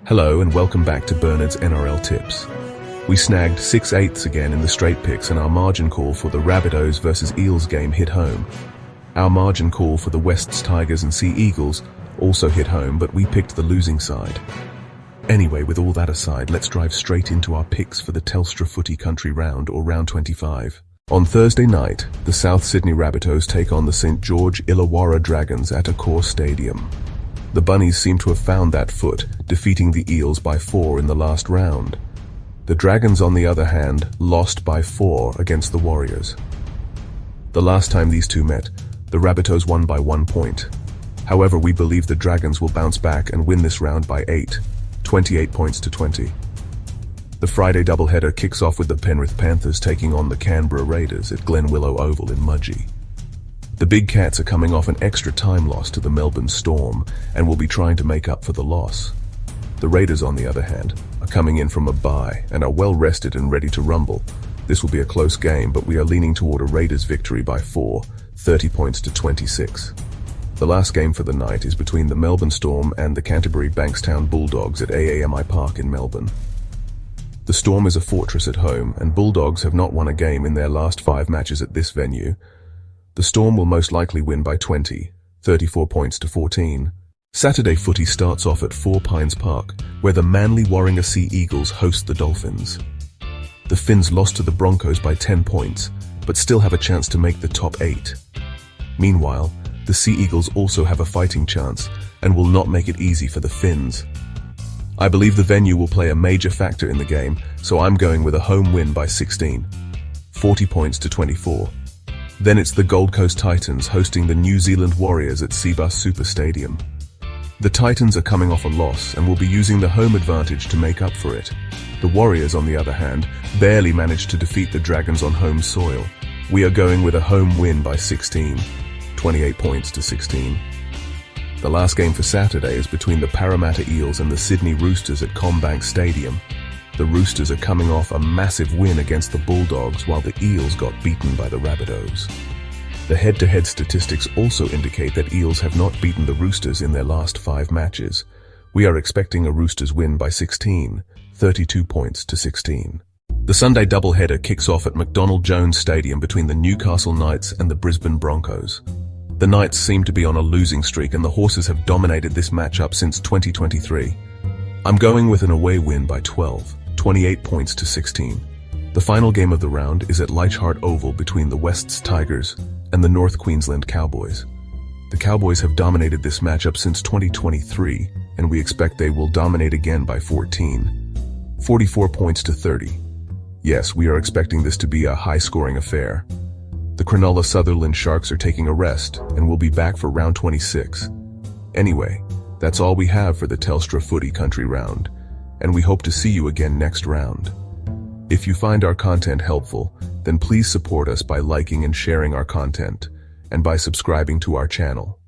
Hello and welcome back to Bernard's NRL Tips. We snagged 6/8 again in the straight picks, and our margin call for the Rabbitohs versus Eels game hit home. Our margin call for the West's Tigers and Sea Eagles also hit home, but we picked the losing side. Anyway, with all that aside, let's drive straight into our picks for the Telstra Footy Country Round, or Round 25. On Thursday night, the South Sydney Rabbitohs take on the St George Illawarra Dragons at Accor Stadium. The Bunnies seem to have found that foot, defeating the Eels by 4 in the last round. The Dragons, on the other hand, lost by 4 against the Warriors. The last time these two met, the Rabbitohs won by 1 point. However, we believe the Dragons will bounce back and win this round by 8, 28 points to 20. The Friday doubleheader kicks off with the Penrith Panthers taking on the Canberra Raiders at Glen Willow Oval in Mudgee. The Big Cats are coming off an extra time loss to the Melbourne Storm and will be trying to make up for the loss. The Raiders, on the other hand, are coming in from a bye and are well rested and ready to rumble. This will be a close game, but we are leaning toward a Raiders victory by 4, 30 points to 26. The last game for the night is between the Melbourne Storm and the Canterbury-Bankstown Bulldogs at AAMI Park in Melbourne. The Storm is a fortress at home, and Bulldogs have not won a game in their last 5 matches at this venue. The Storm will most likely win by 20, 34 points to 14. Saturday footy starts off at 4 Pines Park, where the manly Warringah Sea Eagles host the Dolphins. The Finns lost to the Broncos by 10 points, but still have a chance to make the top 8. Meanwhile, the Sea Eagles also have a fighting chance and will not make it easy for the Finns. I believe the venue will play a major factor in the game, so I'm going with a home win by 16, 40 points to 24. Then it's the Gold Coast Titans hosting the New Zealand Warriors at Cbus Super Stadium. The Titans are coming off a loss and will be using the home advantage to make up for it. The Warriors, on the other hand, barely managed to defeat the Dragons on home soil. We are going with a home win by 16, 28 points to 16. The last game for Saturday is between the Parramatta Eels and the Sydney Roosters at CommBank Stadium. The Roosters are coming off a massive win against the Bulldogs, while the Eels got beaten by the Rabbitohs. The head-to-head statistics also indicate that Eels have not beaten the Roosters in their last 5 matches. We are expecting a Roosters win by 16, 32 points to 16. The Sunday doubleheader kicks off at McDonald Jones Stadium between the Newcastle Knights and the Brisbane Broncos. The Knights seem to be on a losing streak, and the Horses have dominated this matchup since 2023. I'm going with an away win by 12, 28 points to 16. The final game of the round is at Leichhardt Oval between the West's Tigers and the North Queensland Cowboys. The Cowboys have dominated this matchup since 2023, and we expect they will dominate again by 14, 44 points to 30. Yes, we are expecting this to be a high-scoring affair. The Cronulla Sutherland Sharks are taking a rest and will be back for round 26. Anyway, that's all we have for the Telstra Footy Country Round, and we hope to see you again next round. If you find our content helpful, then please support us by liking and sharing our content, and by subscribing to our channel.